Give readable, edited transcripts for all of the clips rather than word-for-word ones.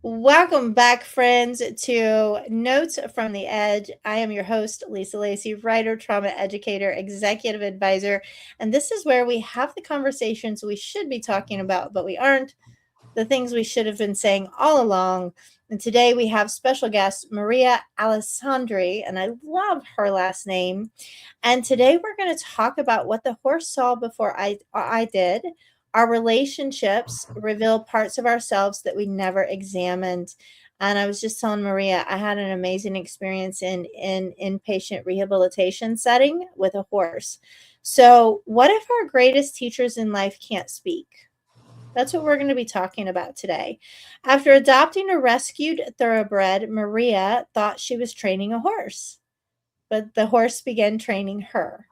Welcome back, friends, to Notes from the Edge. I am your host, Lisa Lacey, writer, trauma educator, executive advisor, and this is where we have the conversations we should be talking about, but we aren't, the things we should have been saying all along. And today we have special guest Maria Alessandri, and I love her last name. And today we're going to talk about what the horse saw before I did. Our relationships reveal parts of ourselves that we never examined. And I was just telling Maria, I had an amazing experience in inpatient rehabilitation setting with a horse. So, what if our greatest teachers in life can't speak? That's what we're going to be talking about today. After adopting a rescued thoroughbred, Maria thought she was training a horse, but the horse began training her.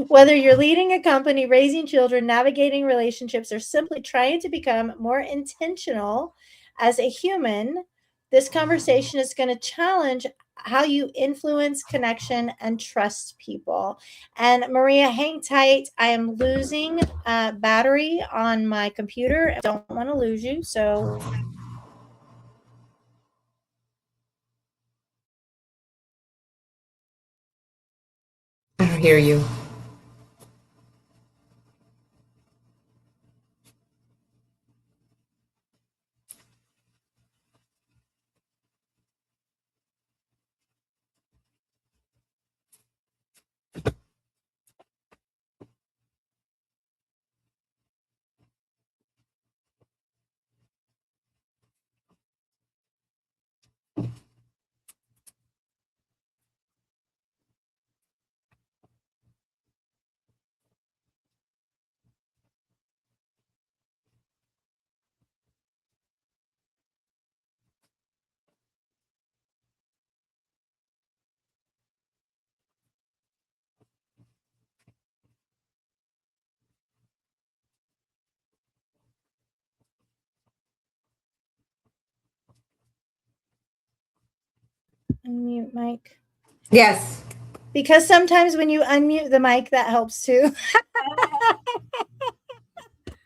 Whether you're leading a company, raising children, navigating relationships, or simply trying to become more intentional as a human, this conversation is going to challenge how you influence connection and trust people. And Maria, hang tight. I am losing battery on my computer. I don't want to lose you. So I don't hear you. unmute mic. Yes. Because sometimes when you unmute the mic, that helps too.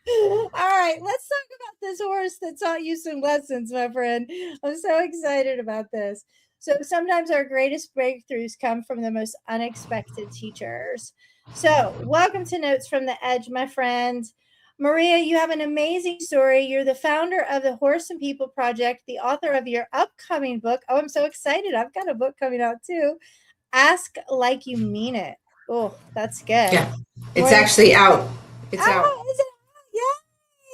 All right, let's talk about this horse that taught you some lessons, my friend. I'm so excited about this. So, sometimes our greatest breakthroughs come from the most unexpected teachers. So, welcome to Notes from the Edge, my friend. Maria, you have an amazing story. You're the founder of the Horse and People Project, the author of your upcoming book. Oh, I'm so excited. I've got a book coming out too. Ask Like You Mean It. Oh, that's good. Yeah. It's More than actually out. It's out is it? Yay!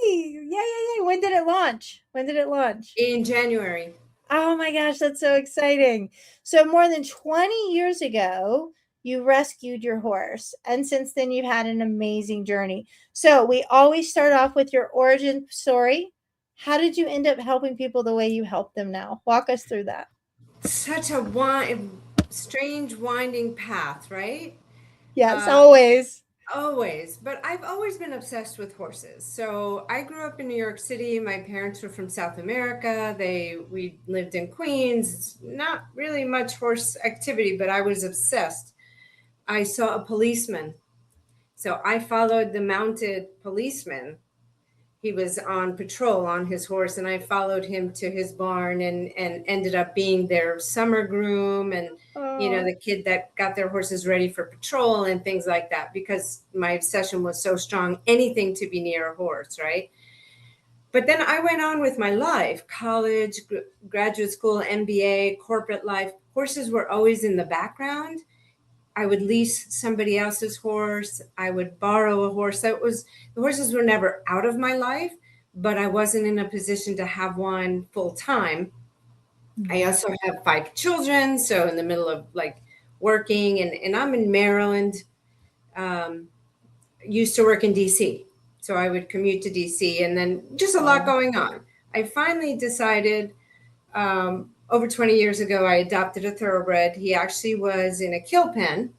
Yay, yay, yay. When did it launch? When did it launch? in January. Oh my gosh, that's so exciting. So, more than 20 years ago, you rescued your horse. And since then, you've had an amazing journey. So, we always start off with your origin story. How did you end up helping people the way you help them now? Walk us through that. Such a strange winding path, right? Yes, Uh, always. Always. But I've always been obsessed with horses. So I grew up in New York City. My parents were from South America. We lived in Queens. Not really much horse activity, but I was obsessed. I saw a policeman. So I followed the mounted policeman. He was on patrol on his horse, and I followed him to his barn and ended up being their summer groom and Oh, the kid that got their horses ready for patrol and things like that, because my obsession was so strong, anything to be near a horse, right? But then I went on with my life, college, graduate school, MBA, corporate life. Horses were always in the background. I would lease somebody else's horse. I would borrow a horse. The horses were never out of my life, but I wasn't in a position to have one full time. I also have 5 children, so in the middle of like working, and I'm in Maryland. Um, Used to work in DC, so I would commute to DC, and then just a lot wow. going on. I finally decided over 20 years ago, I adopted a thoroughbred. He actually was in a kill pen.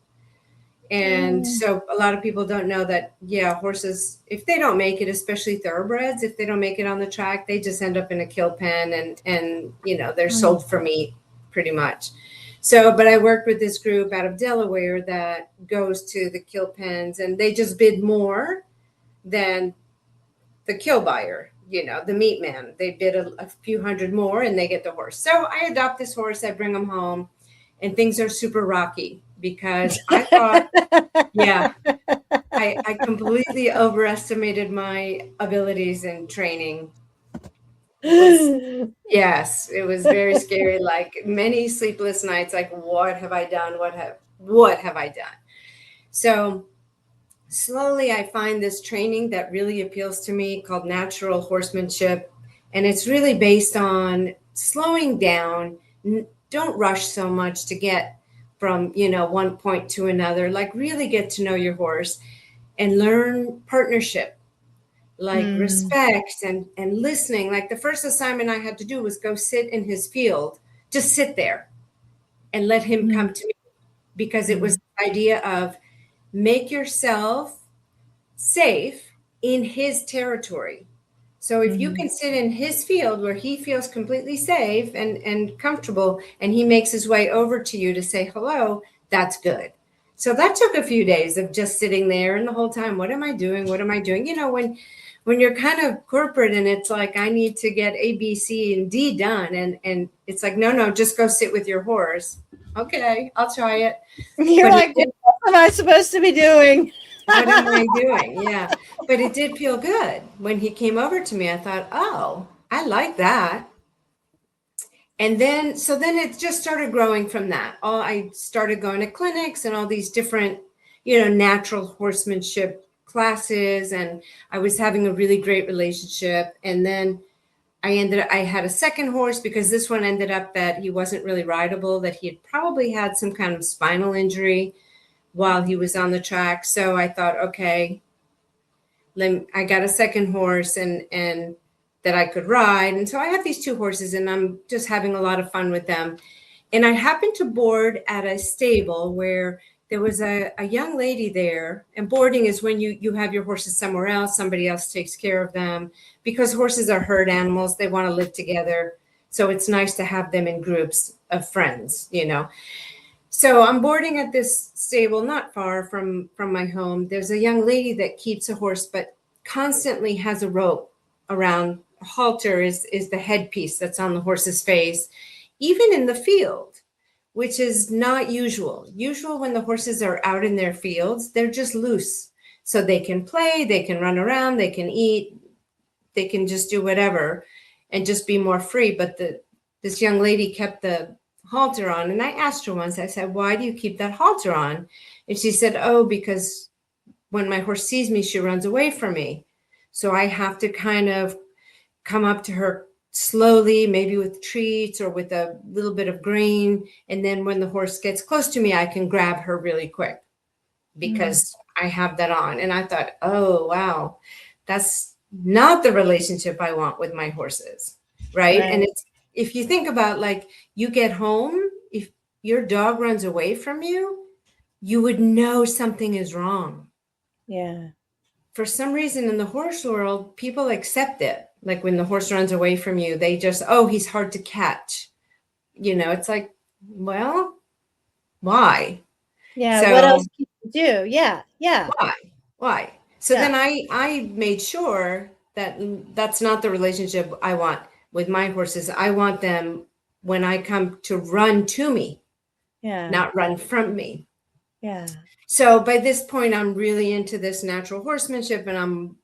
And Mm, so a lot of people don't know that, yeah, horses, if they don't make it, especially thoroughbreds, if they don't make it on the track, they just end up in a kill pen, and they're mm, sold for meat pretty much. So, but I worked with this group out of Delaware that goes to the kill pens, and they just bid more than the kill buyer. the meat man. They bid a few hundred more and they get the horse. So I adopt this horse, I bring him home, and things are super rocky because I thought, yeah, I completely overestimated my abilities in training. It was, yes, it was very scary. Like many sleepless nights, like, what have I done? What have I done? So slowly I find this training that really appeals to me called natural horsemanship. And it's really based on slowing down. Don't rush so much to get from, one point to another. Like really get to know your horse and learn partnership, like Mm, respect and listening. Like the first assignment I had to do was go sit in his field, just sit there and let him mm, come to me, because it was mm, the idea of make yourself safe in his territory. So if you mm. can sit in his field where he feels completely safe and comfortable, and he makes his way over to you to say hello, that's good. So that took a few days of just sitting there, and the whole time, what am I doing? What am I doing? When you're kind of corporate and it's like, I need to get A, B, C, and D done. And it's like, no, just go sit with your horse. Okay, I'll try it. You're But it like, did, what am I supposed to be doing? what am I doing? Yeah. But it did feel good. When he came over to me, I thought, oh, I like that. And then, so then it just started growing from that. I started going to clinics and all these different, natural horsemanship classes. And I was having a really great relationship. And then I had a second horse because this one ended up that he wasn't really rideable, that he had probably had some kind of spinal injury while he was on the track. So I thought, okay, I got a second horse and that I could ride. And so I have these two horses and I'm just having a lot of fun with them. And I happened to board at a stable where there was a young lady there. And boarding is when you have your horses somewhere else, somebody else takes care of them, because horses are herd animals. They want to live together. So it's nice to have them in groups of friends. So I'm boarding at this stable not far from my home. There's a young lady that keeps a horse, but constantly has a rope around. A halter is the headpiece that's on the horse's face, even in the field, which is not usual. Usual when the horses are out in their fields, they're just loose. So they can play, they can run around, they can eat, they can just do whatever and just be more free. But this young lady kept the halter on. And I asked her once, I said, why do you keep that halter on? And she said, oh, because when my horse sees me, she runs away from me. So I have to kind of come up to her slowly, maybe with treats or with a little bit of grain. And then when the horse gets close to me, I can grab her really quick Mm, because I have that on. And I thought, oh, wow, that's not the relationship I want with my horses. Right. And right. it's, if you think about, like, you get home, if your dog runs away from you, you would know something is wrong. Yeah. For some reason in the horse world, people accept it. Like when the horse runs away from you, they just, oh, he's hard to catch. It's like, well, why? Yeah. What So else can you do? Yeah. Yeah. why? Why? So Yeah. then I made sure that that's not the relationship I want with my horses. I want them, when I come, to run to me, Yeah. not run from me. Yeah. So by this point, I'm really into this natural horsemanship, and I'm,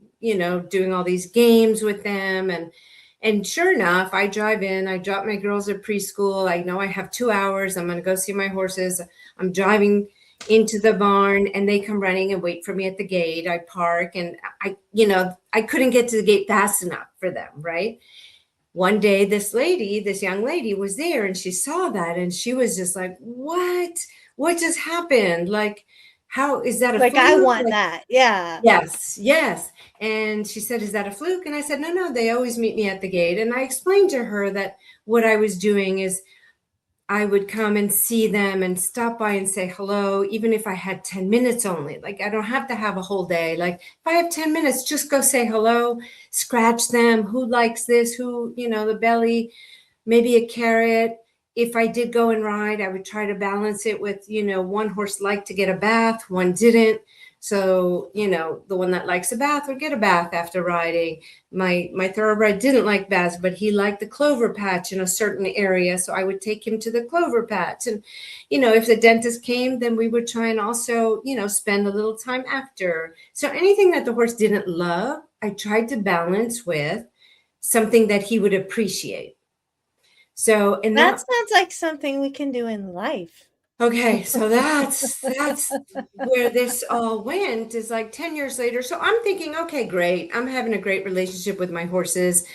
doing all these games with them. And sure enough, I drive in, I drop my girls at preschool. I know I have 2 hours. I'm going to go see my horses. I'm driving into the barn and they come running and wait for me at the gate. I park and I couldn't get to the gate fast enough for them. Right. One day, this young lady was there and she saw that and she was just like, what just happened? Like, how is that a Like, I fluke? want Like, that. Yeah. yes. And she said, is that a fluke? And I said, no, they always meet me at the gate. And I explained to her that what I was doing is I would come and see them and stop by and say hello, even if I had 10 minutes only. Like, I don't have to have a whole day. Like, if I have 10 minutes, just go say hello, scratch them. Who likes this? Who, the belly, maybe a carrot. If I did go and ride, I would try to balance it with, one horse liked to get a bath, one didn't. So, the one that likes a bath would get a bath after riding. My thoroughbred didn't like baths, but he liked the clover patch in a certain area. So I would take him to the clover patch. And, if the dentist came, then we would try and also, spend a little time after. So anything that the horse didn't love, I tried to balance with something that he would appreciate. So, and That sounds like something we can do in life. okay, so that's where this all went, is like 10 years later. So I'm thinking, okay, great. I'm having a great relationship with my horses.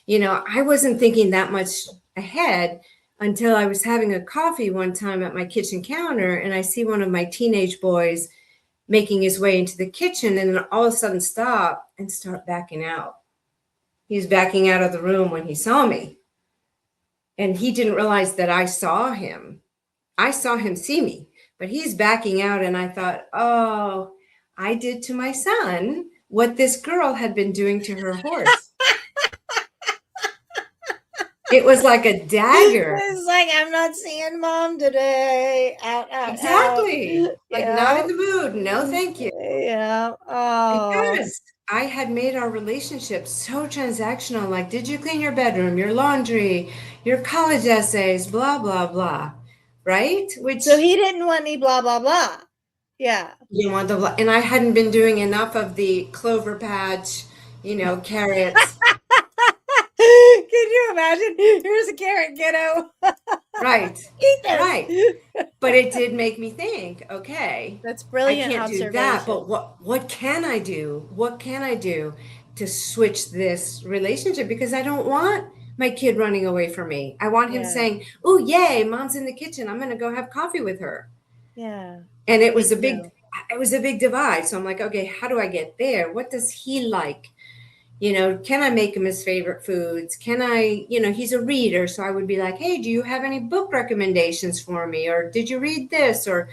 I wasn't thinking that much ahead until I was having a coffee one time at my kitchen counter, and I see one of my teenage boys making his way into the kitchen, and then all of a sudden stop and start backing out. He's backing out of the room when he saw me. And he didn't realize that I saw him. I saw him see me, but he's backing out. And I thought, oh, I did to my son what this girl had been doing to her horse. It was like a dagger. It's like, I'm not seeing mom today. Out, Exactly. out. Like, not in the mood. No, thank you. Yeah. Oh. Because I had made our relationship so transactional. Like, did you clean your bedroom, your laundry, your college essays, blah, blah, blah. Right? Which, so he didn't want any blah, blah, blah. Yeah. you want the, and I hadn't been doing enough of the clover patch, carrots. Can you imagine? Here's a carrot, kiddo. Right. Eat this. Right. But it did make me think, okay, That's brilliant I can't do that, but what can I do? What can I do to switch this relationship? Because I don't want my kid running away from me. I want him saying, oh, yay, mom's in the kitchen. I'm going to go have coffee with her. Yeah. And it was a big divide. So I'm like, okay, how do I get there? What does he like? Can I make him his favorite foods? Can I, he's a reader. So I would be like, hey, do you have any book recommendations for me? Or did you read this? Or,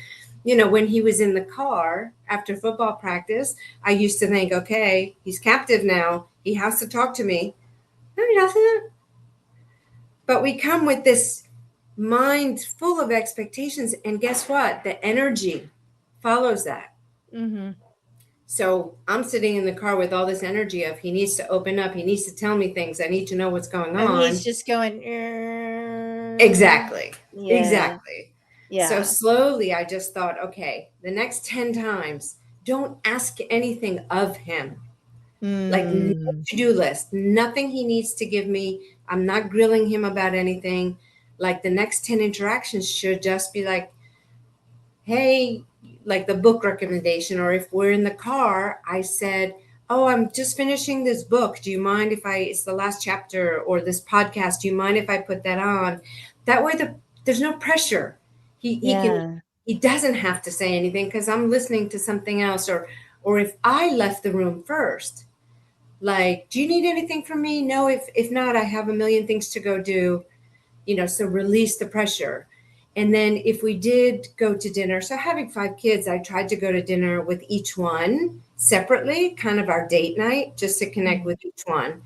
when he was in the car after football practice, I used to think, okay, he's captive now. He has to talk to me. No, he doesn't. But we come with this mind full of expectations. And guess what? The energy follows that. Mm-hmm. So I'm sitting in the car with all this energy of he needs to open up. He needs to tell me things. I need to know what's going on. And he's just going. Exactly. Yeah. Exactly. Yeah. So slowly I just thought, okay, the next 10 times, don't ask anything of him. Like no to-do list, nothing he needs to give me. I'm not grilling him about anything. Like the next 10 interactions should just be like, hey, like the book recommendation, or if we're in the car, I said, oh, I'm just finishing this book. Do you mind if it's the last chapter, or this podcast? Do you mind if I put that on? That way there's no pressure. He doesn't have to say anything because I'm listening to something else. Or if I left the room first, like, do you need anything from me? No, if not, I have a million things to go do, so release the pressure. And then if we did go to dinner, so having 5 kids, I tried to go to dinner with each one separately, kind of our date night, just to connect with each one.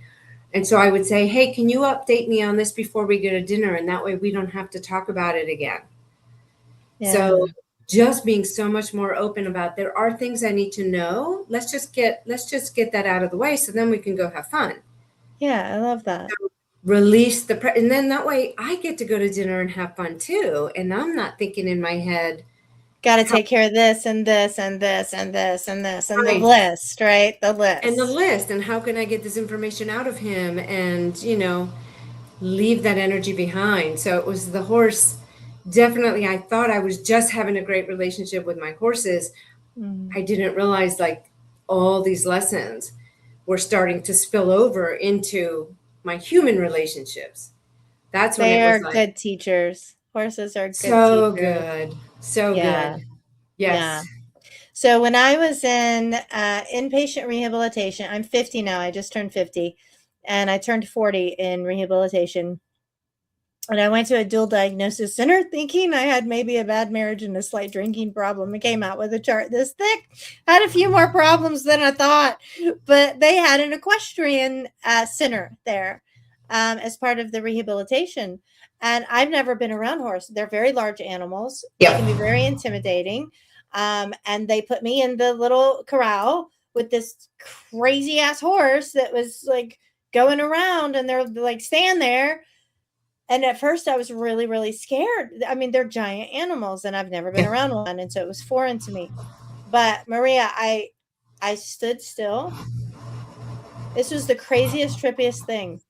And so I would say, hey, can you update me on this before we go to dinner? And that way we don't have to talk about it again. Yeah. So just being so much more open about, there are things I need to know. Let's just get that out of the way so then we can go have fun. Yeah, I love that. So release and then that way I get to go to dinner and have fun too. And I'm not thinking in my head, got to take care of this and this and this and this and this and the list, right? The list. And the list. And how can I get this information out of him and, leave that energy behind? So it was the horse. Definitely, I thought I was just having a great relationship with my horses. I didn't realize like all these lessons were starting to spill over into my human relationships. That's when they it was are good teachers. Horses are good so teachers. So good. Yes. Yeah. So when I was in inpatient rehabilitation, I'm 50 now. I just turned 50, and I turned 40 in rehabilitation. And I went to a dual diagnosis center thinking I had maybe a bad marriage and a slight drinking problem. I came out with a chart this thick. I had a few more problems than I thought, but they had an equestrian center there as part of the rehabilitation. And I've never been around horses. They're very large animals. They can be very intimidating. And they put me in the little corral with this crazy ass horse that was like going around, and they're like, stand there. And at first I was really, really scared. I mean, they're giant animals and I've never been Yeah. around one. And so it was foreign to me. But Maria, I stood still. This was the craziest, trippiest thing.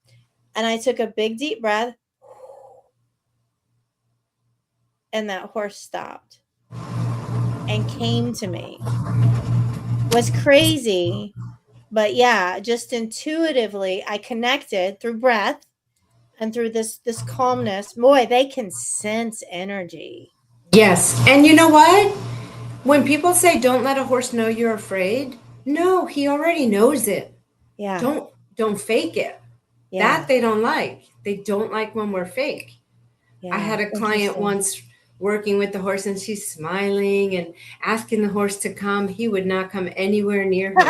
And I took a big deep breath, and that horse stopped and came to me. Was crazy, but yeah, just intuitively I connected through breath and through this calmness. Boy, they can sense energy. Yes. And you know what? When people say don't let a horse know you're afraid, no, he already knows it. Yeah. Don't fake it. Yeah. That they don't like. They don't like when we're fake. Yeah. I had a client once working with the horse, and she's smiling and asking the horse to come. He would not come anywhere near her.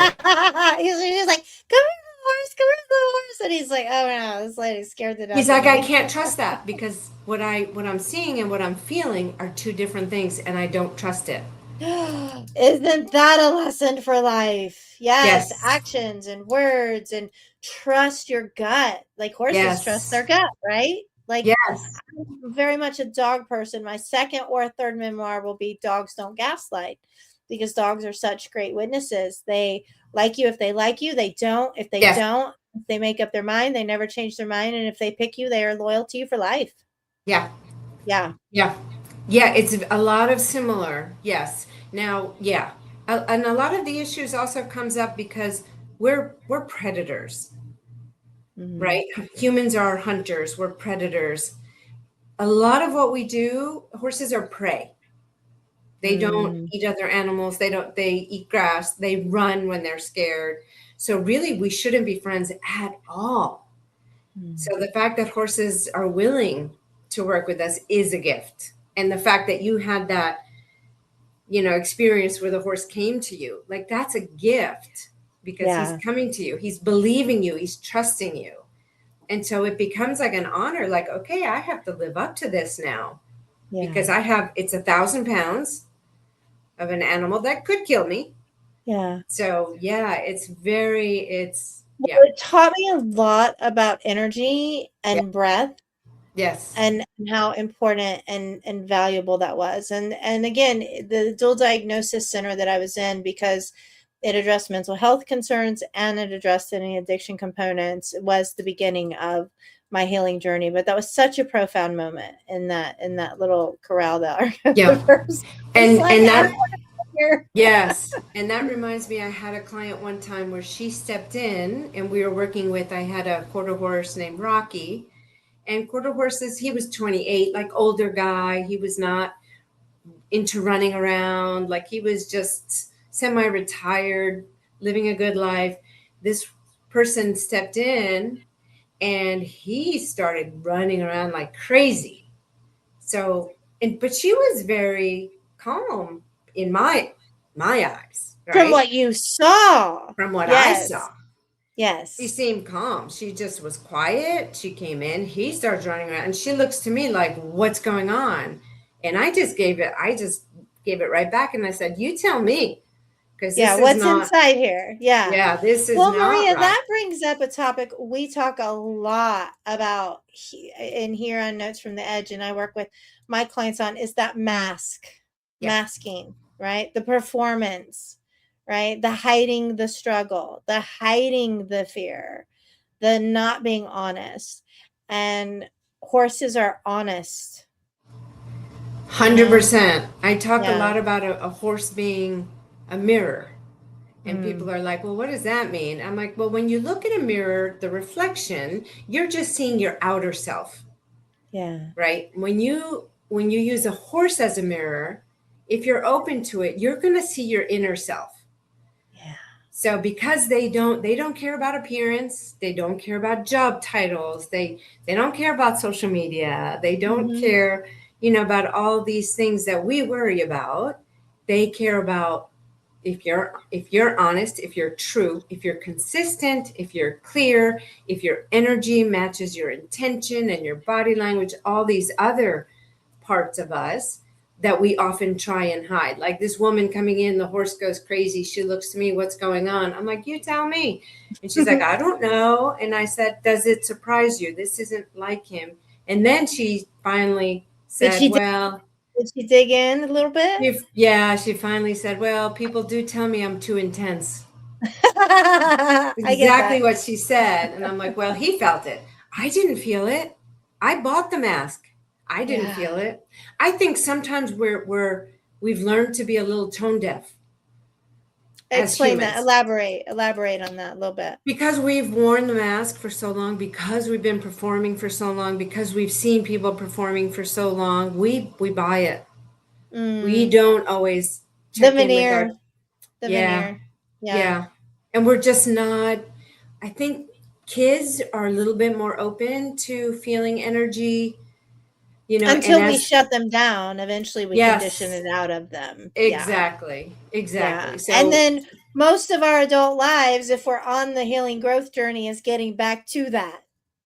He's just like, come here, the horse, come here, the horse. And he's like, oh no, this lady's scared to death. He's like, I can't trust that because what I'm seeing and what I'm feeling are two different things, and I don't trust it. Isn't that a lesson for life? Yes. Yes. Actions and words, and trust your gut. Like horses Yes. trust their gut, right? Like, yes. I'm very much a dog person. My second or third memoir will be Dogs Don't Gaslight, because dogs are such great witnesses. They like you if they like you. They don't if they Yes. don't. If they make up their mind, they never change their mind. And if they pick you, they are loyal to you for life. Yeah. Yeah. Yeah. Yeah. It's a lot of similar. Yes. Now, yeah. And a lot of the issues also comes up because we're predators. Mhm. Right? Humans are hunters, we're predators. A lot of what we do, horses are prey. They don't eat other animals, they eat grass, they run when they're scared. So really we shouldn't be friends at all. So the fact that horses are willing to work with us is a gift. And the fact that you had that, experience where the horse came to you, like that's a gift, because he's coming to you, he's believing you, he's trusting you. And so it becomes like an honor, like, okay, I have to live up to this now, because it's 1,000 pounds of an animal that could kill me. Yeah. So yeah, Well, it taught me a lot about energy and breath. Yes. And how important and valuable that was. And again, the dual diagnosis center that I was in, because it addressed mental health concerns and it addressed any addiction components, was the beginning of my healing journey. But that was such a profound moment in that little corral there. Yeah. And that here. Yes. And that reminds me, I had a client one time where she stepped in and we were working with, I had a quarter horse named Rocky. And quarter horses, he was 28, like older guy. He was not into running around. Like he was just semi-retired, living a good life. This person stepped in and he started running around like crazy. So, but she was very calm in my eyes. Right? From what you saw. From what I saw. Yes. She seemed calm. She just was quiet. She came in. He starts running around, and she looks to me like, "What's going on?" And I just gave it right back, and I said, "You tell me, because what's inside here?" Yeah, this is well, not Maria, right. That brings up a topic we talk a lot about in here on Notes from the Edge, and I work with my clients on, is that masking, right? The performance. Right? The hiding the struggle, the hiding the fear, the not being honest. And horses are honest. 100%. I talk a lot about a horse being a mirror. And people are like, well, what does that mean? I'm like, well, when you look at a mirror, the reflection, you're just seeing your outer self. Yeah. Right? When you use a horse as a mirror, if you're open to it, you're going to see your inner self. So because they don't care about appearance, they don't care about job titles, they don't care about social media, they don't care, about all these things that we worry about. They care about if you're honest, if you're true, if you're consistent, if you're clear, if your energy matches your intention and your body language, all these other parts of us, that we often try and hide. Like this woman coming in, the horse goes crazy. She looks to me, what's going on? I'm like, you tell me. And she's like, I don't know. And I said, does it surprise you? This isn't like him. And then she finally Did said, she well, did she dig in a little bit? she finally said, well, people do tell me I'm too intense. I get Exactly that. what she said. And I'm like, well, he felt it. I didn't feel it. I bought the mask. I didn't Yeah. feel it. I think sometimes we've learned to be a little tone deaf as Explain that. humans Elaborate on that a little bit. because we've worn the mask for so long, because we've been performing for so long, because we've seen people performing for so long. We buy it. We Mm, don't always the check in with veneer. our The yeah, veneer. Yeah. yeah. And we're just not, I think kids are a little bit more open to feeling energy, and Until we as, shut them down, eventually we condition yes, it out of them. Yeah. exactly, Yeah. exactly. And So, then most of our adult lives, if we're on the healing growth journey, is getting back to that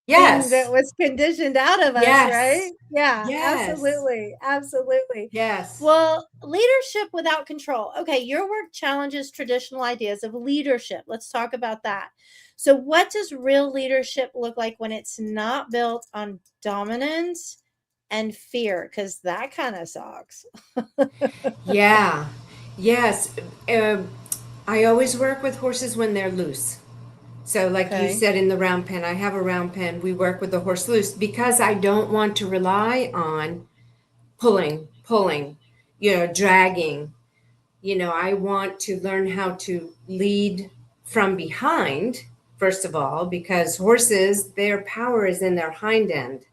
thing that yes, was conditioned out of us, right? yes, Yeah, yes, absolutely. Absolutely. yes. Well, leadership without control. Okay, your work challenges traditional ideas of leadership. Let's talk about that. So, what does real leadership look like when it's not built on dominance and fear? Because that kind of sucks. Yeah, yes. Um, I always work with horses when they're loose. So, like you Okay. said in the round pen, I have a round pen. We work with the horse loose because I don't want to rely on pulling, dragging. I want to learn how to lead from behind, first of all, because horses, their power is in their hind end.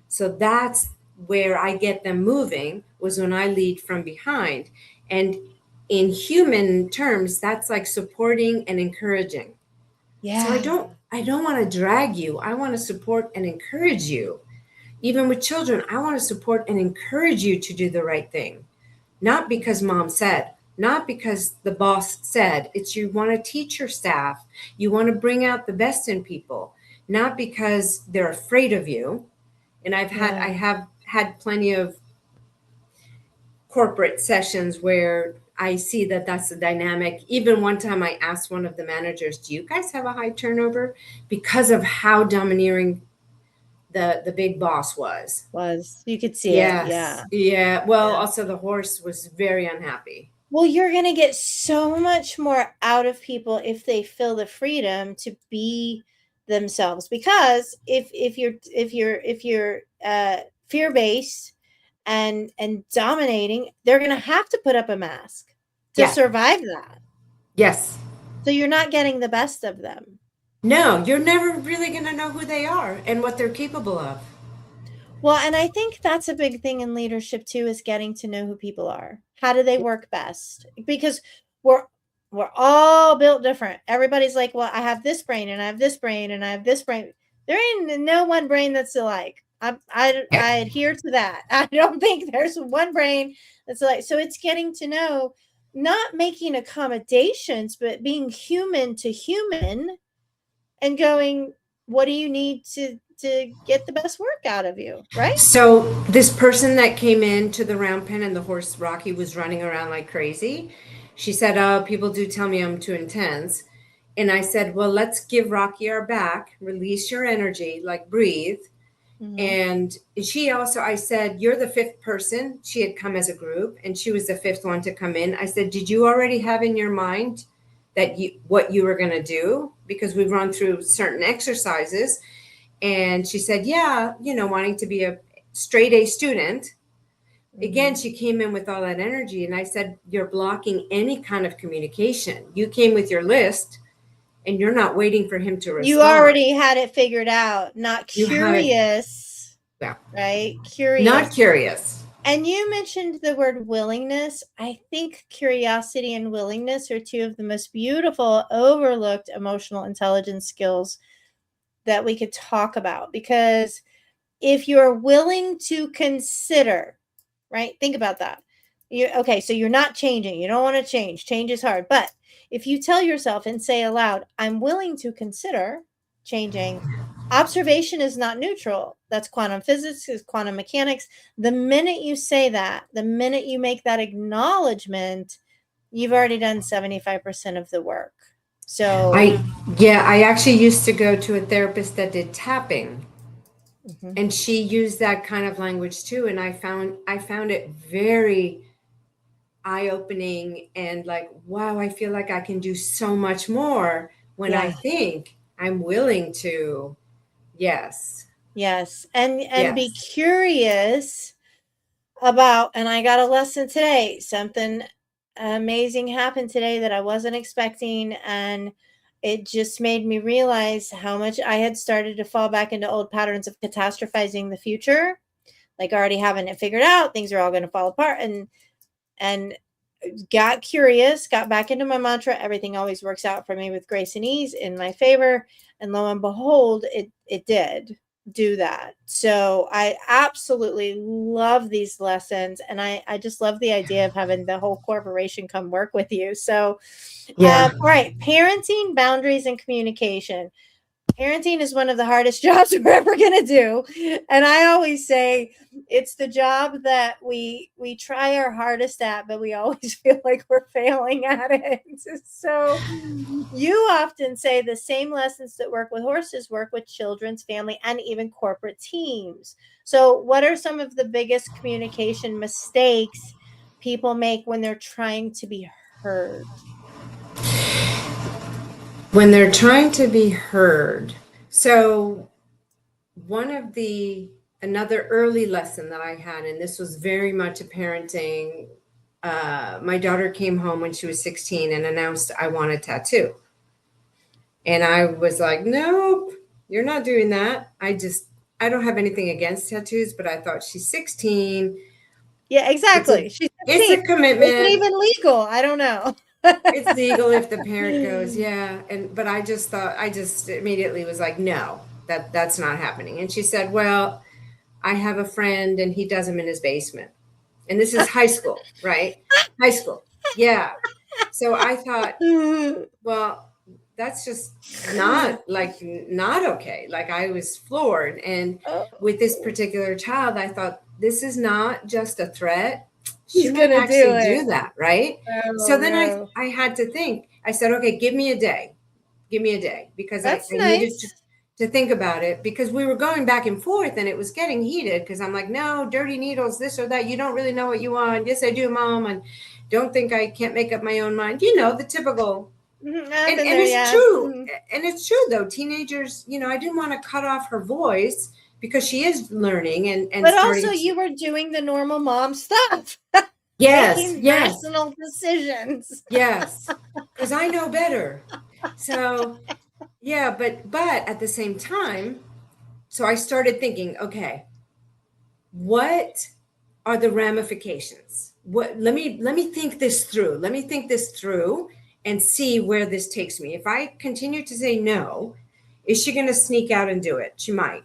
So that's where I get them moving, was when I lead from behind. And in human terms, that's like supporting and encouraging. So I Yeah. don't I don't want to drag you. I want to support and encourage you. Even with children, I want to support and encourage you to do the right thing. Not because mom said, not because the boss said. It's you want to teach your staff. You want to bring out the best in people, not because they're afraid of you. And I Yeah. have had plenty of corporate sessions where I see that that's the dynamic. Even one time I asked one of the managers, "Do you guys have a high turnover?" Because of how domineering the big boss was. You could see it. Yeah. Yes. Yeah. Well, Yeah. also the horse was very unhappy. Well, you're going to get so much more out of people if they feel the freedom to be themselves, because if you're fear-based and dominating, they're going to have to put up a mask to Yeah. survive that. Yes. So you're not getting the best of them. No, you're never really going to know who they are and what they're capable of. Well, and I think that's a big thing in leadership too, is getting to know who people are. How do they work best? Because we're we're all built different. Everybody's like, well, I have this brain and I have this brain and I have this brain. There ain't no one brain that's alike. Yeah. I adhere to that. I don't think there's one brain that's alike. So it's getting to know, not making accommodations, but being human to human and going, what do you need to get the best work out of you, right? So this person that came into the round pen and the horse Rocky was running around like crazy, she said, "Oh, people do tell me I'm too intense." And I said, "Well, let's give Rocky our back, release your energy, like breathe." Mm-hmm. And she also, I said, "You're the fifth person." She had come as a group and she was the fifth one to come in. I said, "Did you already have in your mind that what you were going to do? Because we've run through certain exercises." And she said, "Yeah, wanting to be a straight A student." Again, Mm-hmm. she came in with all that energy. And I said, "You're blocking any kind of communication. You came with your list and you're not waiting for him to You respond. already had it figured out, not You have it, curious, yeah, right? not Curious. curious." And you mentioned the word willingness. I think curiosity and willingness are two of the most beautiful, overlooked emotional intelligence skills that we could talk about. Because if you're willing to consider, right? Think about that. So you're not changing. You don't want to change. Change is hard. But if you tell yourself and say aloud, I'm willing to consider changing, Observation is not neutral. That's quantum physics, is quantum mechanics. The minute you say that, the minute you make that acknowledgement, you've already done 75% of the work. So, I actually used to go to a therapist that did tapping, mhm. and she used that kind of language too, and I found it very eye-opening, and like, wow, I feel like I can do so much more when I Yeah. think I'm willing to. Yes. Yes. And be Yes. curious about, and I got a lesson today. Something amazing happened today that I wasn't expecting, and it just made me realize how much I had started to fall back into old patterns of catastrophizing the future, like already having it figured out, things are all going to fall apart, and got curious, got back into my mantra, everything always works out for me with grace and ease in my favor, and lo and behold, it did do that. So I absolutely love these lessons, and I just love the idea of having the whole corporation come work with you. So Yeah. all right, parenting, boundaries, and communication. Parenting is one of the hardest jobs we're ever going to do, and I always say it's the job that we try our hardest at, but we always feel like we're failing at it. So you often say the same lessons that work with horses work with children's family and even corporate teams. So what are some of the biggest communication mistakes people make when they're trying to be heard? When they're trying to be heard. So one of the another early lesson that I had, and this was very much a parenting. My daughter came home when she was 16 and announced, I want a tattoo. And I was like, nope, you're not doing that. I don't have anything against tattoos, but I thought she's 16. Yeah, exactly. She's It's 16. a Is it commitment. even legal? I don't know. It's legal if the parent goes, yeah. But I just immediately was like, no, that's not happening. And she said, well, I have a friend and he does them in his basement. And this is high school, right? High school. Yeah. So I thought, well, that's just not okay. Like, I was floored. And with this Oh, particular child, I thought, this is not just a threat. She he's might gonna do actually it. do that, right? So Oh then no. I had to think. I said, okay, give me a day. Give me a day, because That's I needed nice. to think about it, because we were going back and forth and it was getting heated, because I'm like, no, dirty needles, this or that. You don't really know what you want. Yes, I do, Mom. And don't think I can't make up my own mind. The typical. I've been And there, it's yeah. true. And it's true though. Teenagers, I didn't want to cut off her voice, because she is learning and But also starting to. you were doing the normal mom stuff. Yes, Making yes, rational decisions. yes. Because I know better. So yeah, but at the same time, so I started thinking, okay, what are the ramifications? Let me think this through. Let me think this through and see where this takes me. If I continue to say no, is she going to sneak out and do it? She might.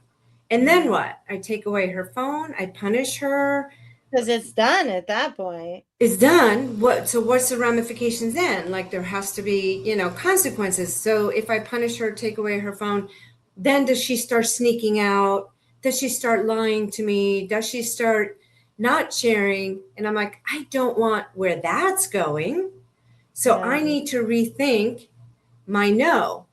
And then what? I take away her phone, I punish her. Because it's done at that point. It's done. What's the ramifications then? Like, there has to be, consequences. So if I punish her, take away her phone, then does she start sneaking out? Does she start lying to me? Does she start not sharing? And I'm like, I don't want where that's going. So I No. need to rethink my no.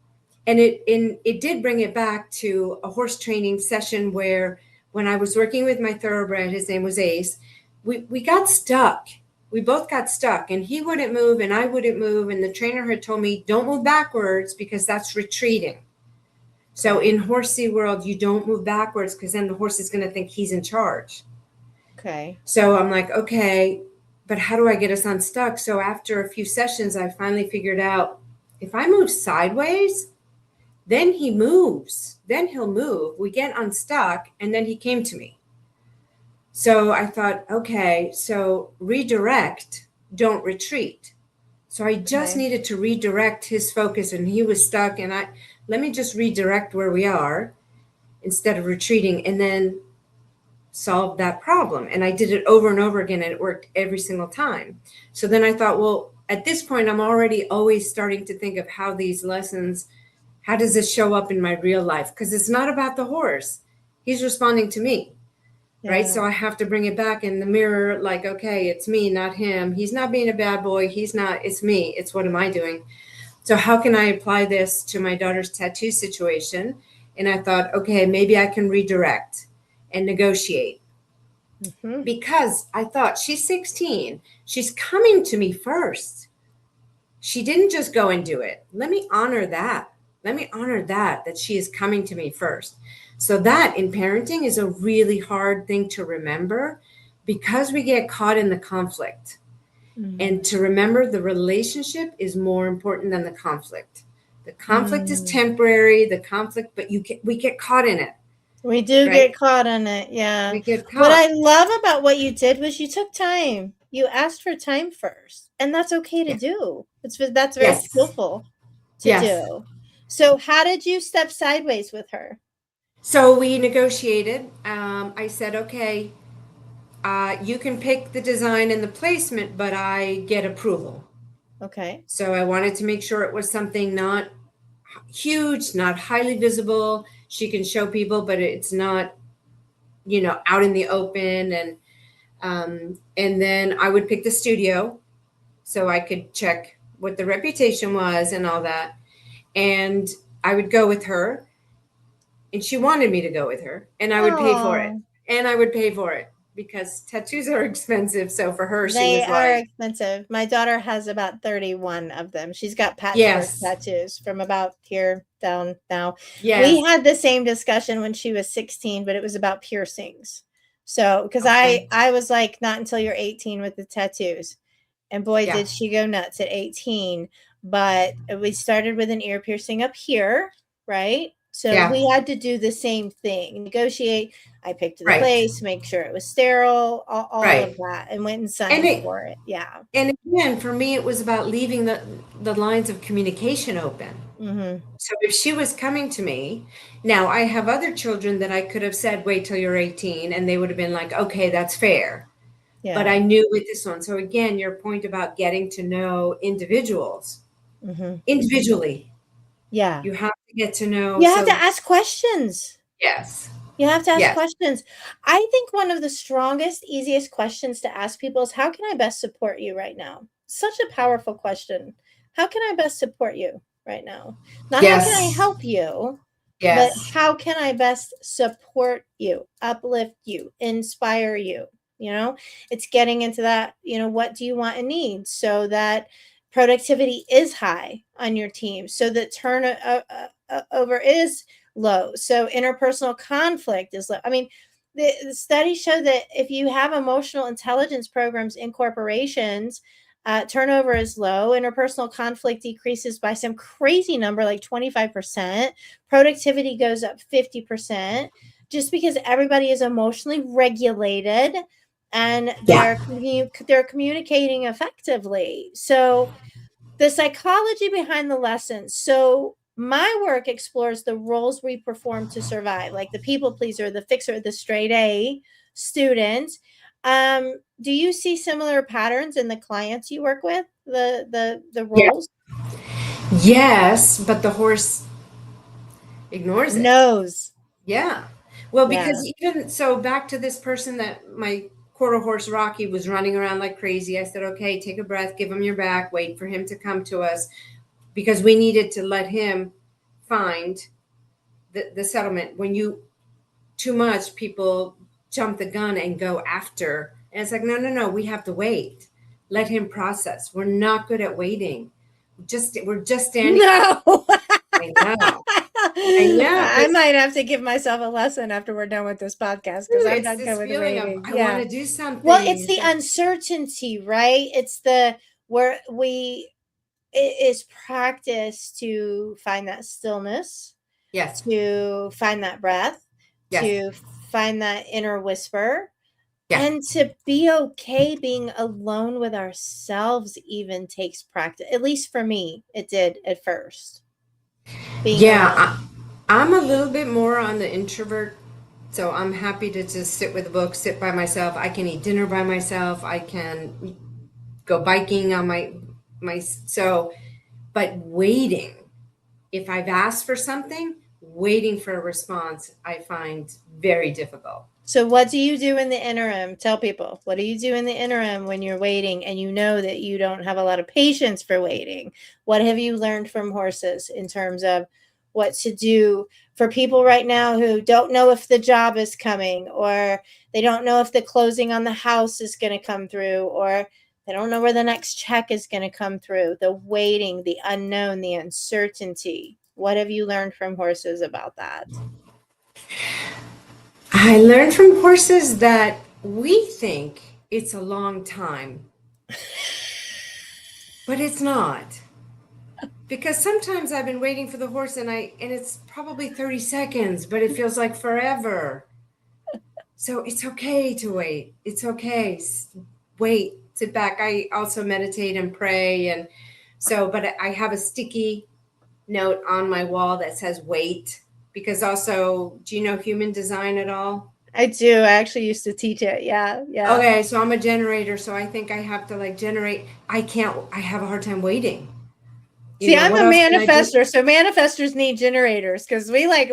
And it did bring it back to a horse training session where, when I was working with my thoroughbred, his name was Ace, we got stuck. We both got stuck, and he wouldn't move and I wouldn't move. And the trainer had told me, don't move backwards, because that's retreating. So Okay. in horsey world, you don't move backwards, because then the horse is going to think he's in charge. Okay. So I'm like, okay, but how do I get us unstuck? So after a few sessions, I finally figured out, if I move sideways, then he moves. Then he'll move. We get unstuck, and then he came to me. So I thought, okay, so redirect, don't retreat. So I just Okay. needed to redirect his focus, and he was stuck. And let me just redirect where we are instead of retreating, and then solve that problem. And I did it over and over again, and it worked every single time. So then I thought, well, at this point, I'm already always starting to think of how these lessons How does this show up in my real life? Because it's not about the horse. He's responding to me, right? Yeah. So I have to bring it back in the mirror, like, okay, it's me, not him. He's not being a bad boy. He's not, it's me. It's what am I doing? So how can I apply this to my daughter's tattoo situation? And I thought, okay, maybe I can redirect and negotiate. Mm-hmm. Because I thought she's 16. She's coming to me first. She didn't just go and do it. Let me honor that. Let me honor that she is coming to me first. So that in parenting is a really hard thing to remember because we get caught in the conflict. And to remember the relationship is more important than the conflict. The conflict is temporary, the conflict, but we get caught in it. We do Right? get caught in it, yeah. We get What caught. I love about what you did was you took time. You asked for time first, and that's okay to Yeah. do. That's very Yes. skillful to Yes. do. So how did you step sideways with her? So we negotiated. I said, okay, you can pick the design and the placement, but I get approval. Okay. So I wanted to make sure it was something not huge, not highly visible. She can show people, but it's not, out in the open. And then I would pick the studio so I could check what the reputation was and all that. And I would go with her, and she wanted me to go with her, and I would pay for it. Oh, And I would pay for it because tattoos are expensive. So for her, she they was are like, expensive. My daughter has about 31 of them. She's got patchwork yes, tattoos from about here down now. We yes, had the same discussion when she was 16, but it was about piercings. So, because okay, I was like, not until you're 18 with the tattoos. And boy, yeah, did she go nuts at 18. But we started with an ear piercing up here, right? So yeah, we had to do the same thing, negotiate. I picked the right, place, make sure it was sterile, all of right. that, and went and And signed it, for it. Yeah. and again, for me, it was about leaving the lines of communication open. Mm-hmm. So if she was coming to me, now I have other children that I could have said, wait till you're 18, and they would have been like, okay, that's fair. But Yeah. I knew with this one. So again, your point about getting to know individuals Mm-hmm. individually, Yeah. you have to get to know. You have to So ask questions. yes, You have to ask yes, questions. I think one of the strongest, easiest questions to ask people is, how can I best support you right now? Such a powerful question. How can I best support you right now? Not how can I yes, help you, but yes, how can I best support you, uplift you, inspire you? It's getting into that, what do you want and need so that productivity is high on your team, so that turnover is low. So interpersonal conflict is low. I mean, the studies show that if you have emotional intelligence programs in corporations, turnover is low. Interpersonal conflict decreases by some crazy number, like 25%. Productivity goes up 50%, just because everybody is emotionally regulated and yeah, they're communicating effectively. So the psychology behind the lessons. So my work explores the roles we perform to survive, like the people pleaser, the fixer, the straight A student. Do you see similar patterns in the clients you work with? The yeah, roles? yes, but the horse ignores it. Knows. Yeah. Well, Yeah. because even so, back to this person that my quarter horse Rocky was running around like crazy. I said, okay, take a breath, give him your back, wait for him to come to us because we needed to let him find the settlement. When you too much, people jump the gun and go after. And it's like, no, no, no, we have to wait. Let him process. We're not good at waiting. We're just standing. No. I know. I know. I might have to give myself a lesson after we're done with this podcast, because I'm It's not good this with feeling of waiting. I want Yeah. to do Well, something. it's It's the like, uncertainty, right? It's the where it is practice to find that stillness, yes, to find that breath, yes, to find that inner whisper, yeah, and to be okay being alone with ourselves even takes practice. At least for me, it did at first. Being yeah. alone. I'm a little bit more on the introvert, so I'm happy to just sit with a book, sit by myself. I can eat dinner by myself. I can go biking on my. But waiting. if I've asked for something, waiting for a response, I find very difficult. So what do you do in the interim? Tell people, what do you do in the interim when you're waiting and you know that you don't have a lot of patience for waiting? What have you learned from horses in terms of what to do for people right now who don't know if the job is coming, or they don't know if the closing on the house is going to come through, or they don't know where the next check is going to come through, the waiting, the unknown, the uncertainty. What have you learned from horses about that? I learned from horses that we think it's a long time, but it's not. Because sometimes I've been waiting for the horse and it's probably 30 seconds, but it feels like forever. So it's okay to wait. It's okay. Wait, sit back. I also meditate and pray, and so but I have a sticky note on my wall that says wait, because also, do you know human design at all? I do. I actually used to teach it. Yeah, yeah. Okay, so I'm a generator, so I think I have to like generate. I have a hard time waiting. See, I'm What a else can I do? manifester, so manifestors need generators because we're like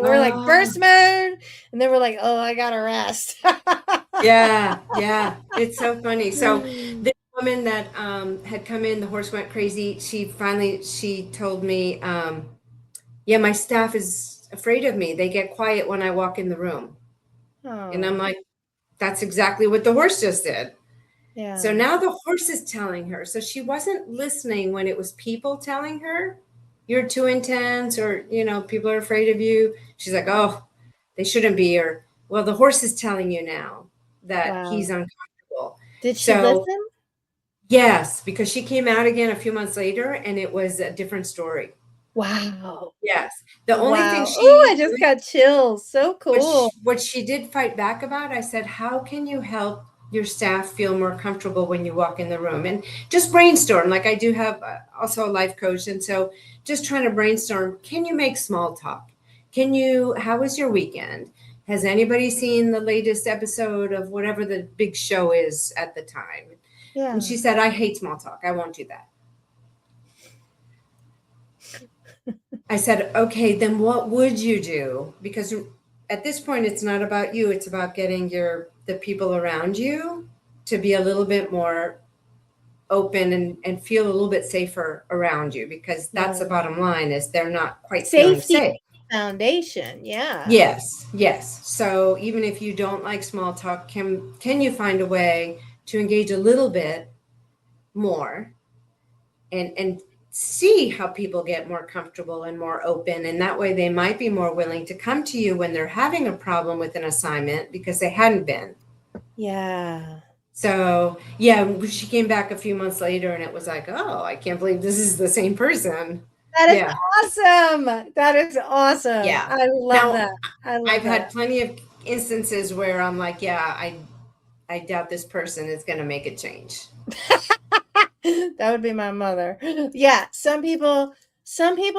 burst mode, and then we're like, oh, I gotta rest. Yeah, it's so funny. So this woman that had come in, the horse went crazy. She told me, yeah, my staff is afraid of me. They get quiet when I walk in the room. And I'm Oh, like, that's exactly what the horse just did. So yeah, now the horse is telling her. So she wasn't listening when it was people telling her, you're too intense, or, people are afraid of you. She's like, oh, they shouldn't be. Or, well, the horse is telling you now that he's wow. uncomfortable. Did she So, listen? yes, because she came out again a few months later and it was a different story. Wow, Yes. The only thing wow. Oh, I just got chills. So cool. what she did fight back about, I said, how can you help your staff feel more comfortable when you walk in the room? And just brainstorm. Like, I do have also a life coach. And so just trying to brainstorm, can you make small talk? How was your weekend? Has anybody seen the latest episode of whatever the big show is at the time? And Yeah, she said, I hate small talk. I won't do that. I said, okay, then what would you do? Because at this point, it's not about you. It's about getting the people around you to be a little bit more open and feel a little bit safer around you, because that's the yeah. bottom line, is they're not quite feeling Safety safe. foundation. Yeah, Yes. So even if you don't like small talk, can you find a way to engage a little bit more and see how people get more comfortable and more open, and that way they might be more willing to come to you when they're having a problem with an assignment because they hadn't been. yeah. So yeah, she came back a few months later and it was like, oh, I can't believe this is the same person. That is Yeah. awesome. That is awesome. Yeah. I love Now that. I I've love had that. plenty of instances where I'm like, yeah, I doubt this person is going to make a change. That would be my mother. Yeah, some people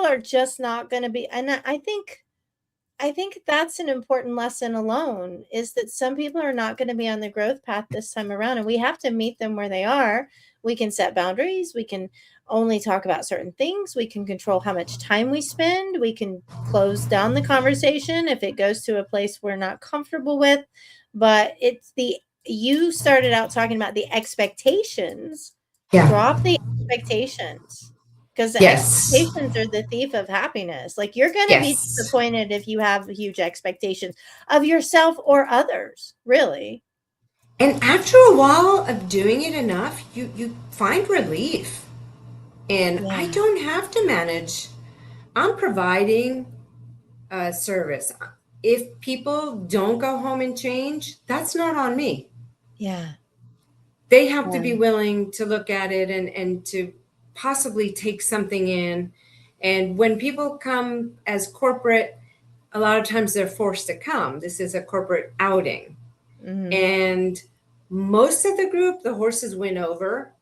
are just not going to be, and I think that's an important lesson alone, is that some people are not going to be on the growth path this time around, and we have to meet them where they are. We can set boundaries, we can only talk about certain things, we can control how much time we spend, we can close down the conversation if it goes to a place we're not comfortable with. But you started out talking about the expectations. Yeah. Drop the expectations, because the Yes. expectations are the thief of happiness. Like, you're going to be Yes. disappointed if you have huge expectations of yourself or others, really. And after a while of doing it enough, you find relief. And I Yeah. don't have to manage. I'm providing a service. If people don't go home and change, that's not on me. Yeah. They have to be Yeah. willing to look at it and to possibly take something in. And when people come as corporate, a lot of times they're forced to come. This is a corporate outing. Mhm. And most of the group, the horses win over,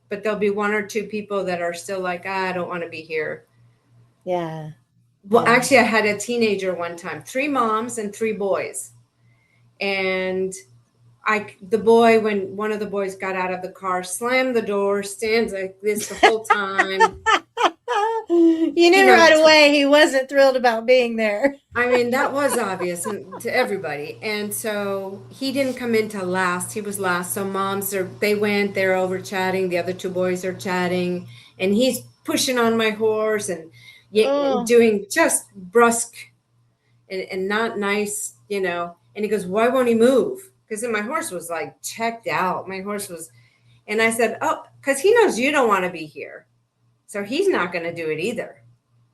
but there'll be one or two people that are still like, I don't want to be here. Yeah. Well, Yeah. actually, I had a teenager one time, 3 moms and 3 boys. And the boy, when one of the boys got out of the car, slammed the door, stands like this the whole time. You knew right away he wasn't thrilled about being there. I mean, that was obvious to everybody. And so he didn't come in till last. He was last. So they went, they're over chatting. The other two boys are chatting. And he's pushing on my horse and Oh, doing just brusque and not nice, And he goes, why won't he move? Because then my horse was like checked out. And I said, oh, because he knows you don't want to be here. So he's not going to do it either.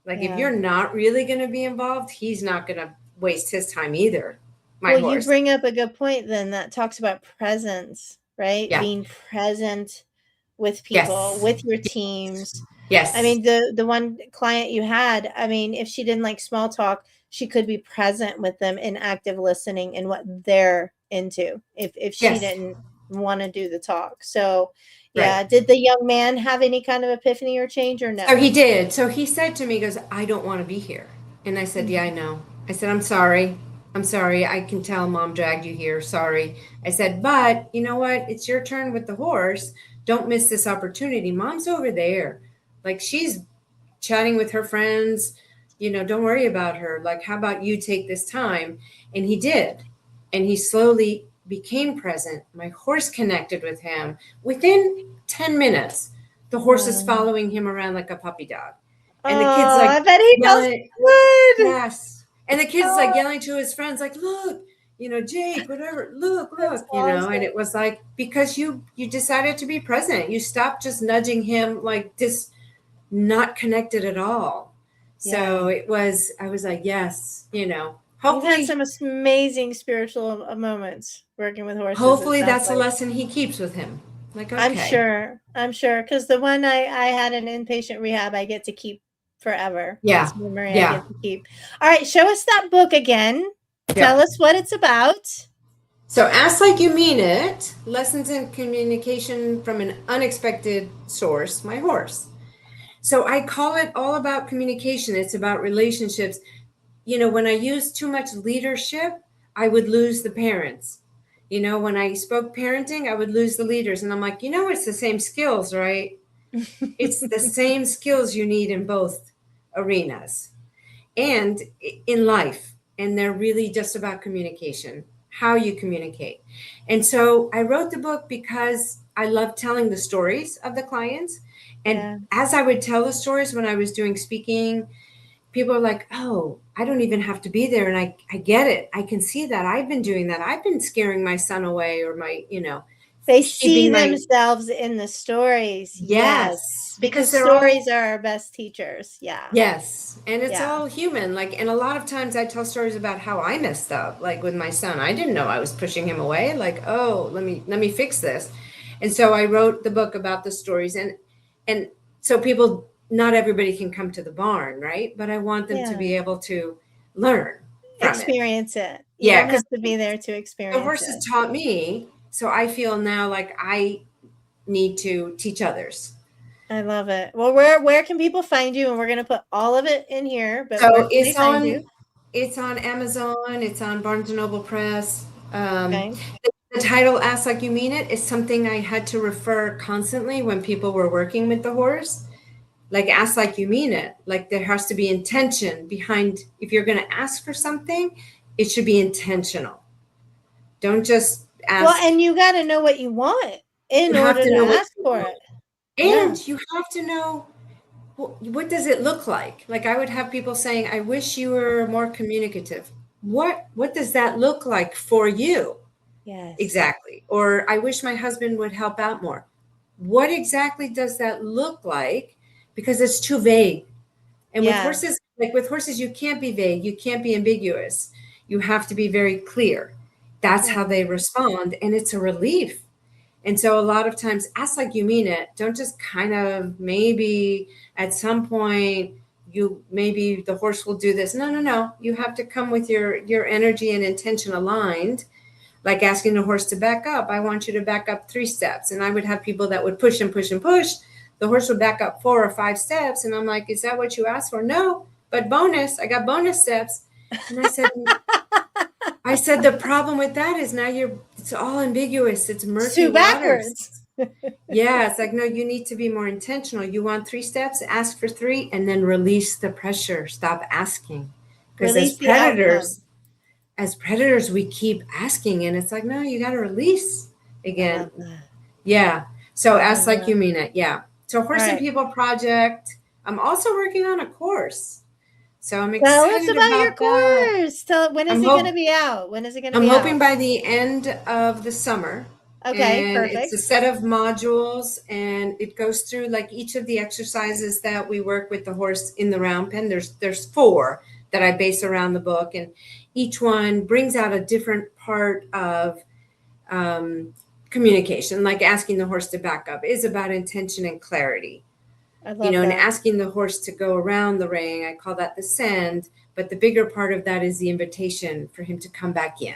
Like if yeah. you're not really going to be involved, he's not going to waste his time either. My Well, you horse. bring up a good point then that talks about presence, right? Yeah. Being present with people, Yes. with your teams. I Yes. mean, the one client you had, I mean, if she didn't like small talk, she could be present with them in active listening and what they're into if she Yes. didn't want to do the talk. So, yeah, Right. did the young man have any kind of epiphany or change or So no? he did. So he said to me, he goes, I don't want to be here. And I said, yeah, I Mhm. know. I said, I'm sorry. I'm sorry. I can tell mom dragged you here. Sorry. I said, but you know what? It's your turn with the horse. Don't miss this opportunity. Mom's over there. Like she's chatting with her friends. Don't worry about her. Like, how about you take this time? And he did. And he slowly became present. My horse connected with him. Within 10 minutes, the horse is Oh, following him around like a puppy dog. And the kid's I like bet he feels yelling, good. yes. And the kid's like Oh, yelling to his friends, like, look, Jake, whatever, look, that's and awesome. it was like, because you decided to be present. You stopped just nudging him like this, not connected at all. Yeah. So I was like, yes, You've had hopefully, some amazing spiritual moments working with horses, it hopefully sounds that's a like. lesson he keeps with him. Like, I'm okay. sure. I'm sure because the one I had in inpatient rehab, I get to keep forever. Yeah. That's memory I Yeah. get to keep. All right, show us that book again. Yeah. Tell us what it's about. So ask like you mean it. Lessons in communication from an unexpected source, my horse. So I call it all about communication. It's about relationships. When I used too much leadership, I would lose the parents. When I spoke parenting, I would lose the leaders. And I'm like, it's the same skills, right? It's the same skills you need in both arenas and in life. And they're really just about communication, how you communicate. And so I wrote the book because I love telling the stories of the clients. And Yeah. as I would tell the stories when I was doing speaking, people are like, oh, I don't even have to be there. And I get it. I can see that. I've been doing that. I've been scaring my son away or They see keeping my, themselves in the stories. yes, Yes. because Because they're all, stories are our best teachers. Yeah. yes. And it's Yeah. all human. Like, and a lot of times I tell stories about how I messed up, like with my son. I didn't know I was pushing him away. Like, oh, let me fix this. And so I wrote the book about the stories and so people, not everybody can come to the barn, right? But I want them to Yeah. be able to learn from it. Experience it. You Yeah, don't because have to be there to the experience horses it. taught me. So I feel now like I need to teach others. I love it. Well, where can people find you? And we're gonna put all of it in here, but where So can they find you? it's on Amazon, it's on Barnes and Noble Press. Okay. The title "Ask Like You Mean It" is something I had to refer constantly when people were working with the horse. Like ask like you mean it. Like there has to be intention behind. If you're going to ask for something, it should be intentional. Don't just Well, ask. and you got to know what you want in You have order to to know what ask you for want, it. Yeah. and you have to know what does it look like. Like I would have people saying, "I wish you were more communicative." What does that look like for you Yes. exactly? Or I wish my husband would help out more. What exactly does that look like? Because it's too vague. And with Yeah. horses, like with horses, you can't be vague, you can't be ambiguous. You have to be very clear. That's how Yeah. they respond. And it's a relief. And so a lot of times, ask like you mean it. Don't just kind of maybe at some point maybe the horse will do this. No, no, no. You have to come with your energy and intention aligned, like asking the horse to back up. I want you to back up 3 steps. And I would have people that would push and push and push. The horse would back up 4 or 5 steps. And I'm like, is that what you asked for? No, but bonus, I got bonus steps. And I said, the problem with that is now it's all ambiguous. It's It's murky two waters. backwards. Yeah, it's like, no, you need to be more intentional. You want 3 steps, ask for 3, and then release the pressure. Stop asking. Because Release the outcome. as predators, we keep asking, and it's like, no, you got to release I love again. that. Yeah. So I ask love like you that. mean it. Yeah. So All Horse and right. People Project. I'm also working on a course. So I'm Tell us excited about your about that. course. Tell when is I'm it going to hope be out? When is it going to I'm be hoping out? by the end of the summer. Okay, And it's a perfect. set of modules, and it goes through like each of the exercises that we work with the horse in the round pen. There's 4 that I base around the book, and each one brings out a different part of communication, like asking the horse to back up is about intention and clarity. I love And that. asking the horse to go around the ring, I call that the send, but the bigger part of that is the invitation for him to come back in.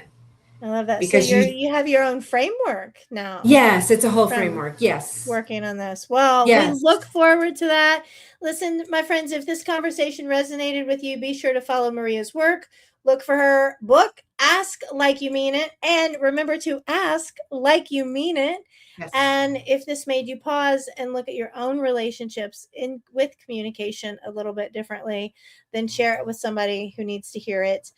I love that. So Because you have your own framework now yes, it's a whole from framework. Yes. working on this. Well, we Yes. look forward to that. Listen, my friends, if this conversation resonated with you, be sure to follow Maria's work. Look for her book, Ask Like You Mean It, and remember to ask like you mean it. Yes. And if this made you pause and look at your own relationships in with communication a little bit differently, then share it with somebody who needs to hear it.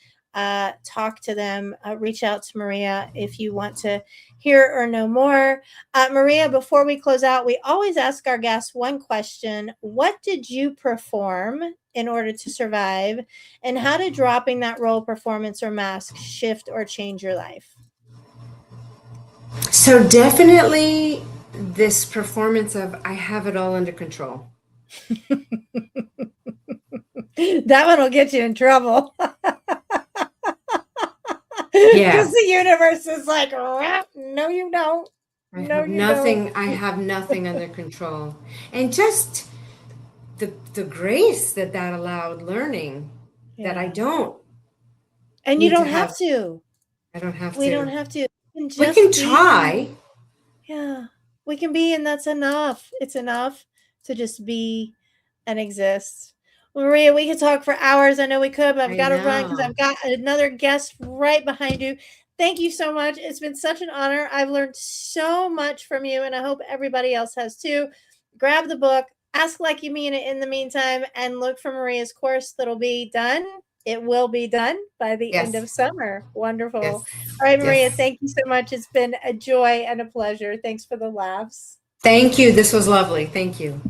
Talk to them, reach out to Maria if you want to hear or know more. Maria, before we close out, we always ask our guests one question. What did you perform in order to survive? And how did dropping that role, performance, or mask shift or change your life? So definitely this performance of I have it all under control. That one will get you in trouble. Yeah. Because the universe is like, no, you don't. No, you don't. I have nothing under control. And just the grace that allowed learning that I Yeah. don't And you need to don't have have. to. I don't have We don't to. have to. We can We can just be. try. Yeah, we can be, and that's enough. It's enough to just be and exist. Well, Maria, we could talk for hours. I know we could, but I've I got to run because know. I've got another guest right behind you. Thank you so much. It's been such an honor. I've learned so much from you, and I hope everybody else has too. Grab the book, ask like you mean it in the meantime, and look for Maria's course that'll be done. It will be done by the end Yes. of summer. Wonderful. Yes. All right, Maria, Yes. thank you so much. It's been a joy and a pleasure. Thanks for the laughs. Thank you. This was lovely. Thank you.